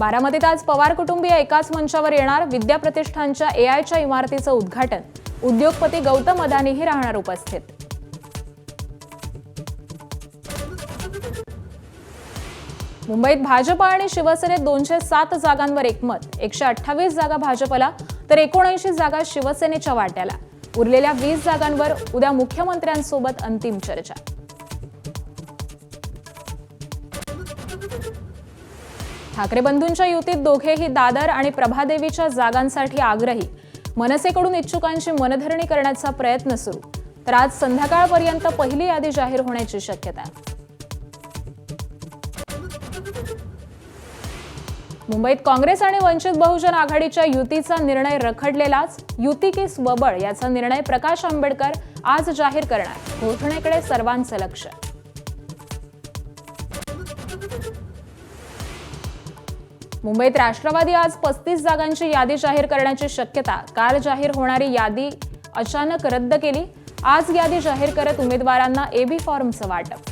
बारामतीत आज पवार कुटुंबीय एकाच मंचावर येणार. विद्या प्रतिष्ठानच्या एआयच्या इमारतीचं उद्घाटन. उद्योगपती गौतम अदानीही राहणार उपस्थित. मुंबईत भाजप आणि शिवसेनेत 207 जागांवर एकमत. 128 जागा भाजपला तर 79 जागा शिवसेनेच्या वाट्याला. उरलेल्या 20 जागांवर उद्या मुख्यमंत्र्यांसोबत अंतिम चर्चा. ठाकरे बंधूंच्या युतीत दोघेही दादर आणि प्रभादेवीच्या जागांसाठी आग्रही. मनसेकडून इच्छुकांची मनधरणी करण्याचा प्रयत्न सुरू. तर आज संध्याकाळपर्यंत पहिली यादी जाहीर होण्याची शक्यता. मुंबईत काँग्रेस आणि वंचित बहुजन आघाडीच्या युतीचा निर्णय रखडलेलाच. युती की स्वबळ याचा निर्णय प्रकाश आंबेडकर आज जाहीर करणार. घोषणेकडे सर्वांचं लक्ष. मुंबईत राष्ट्रवादी आज 35 जागांची यादी जाहीर करण्याची शक्यता. काल जाहीर होणारी यादी अचानक रद्द केली. आज यादी जाहीर करत उमेदवारांना एबी फॉर्मचं वाटप.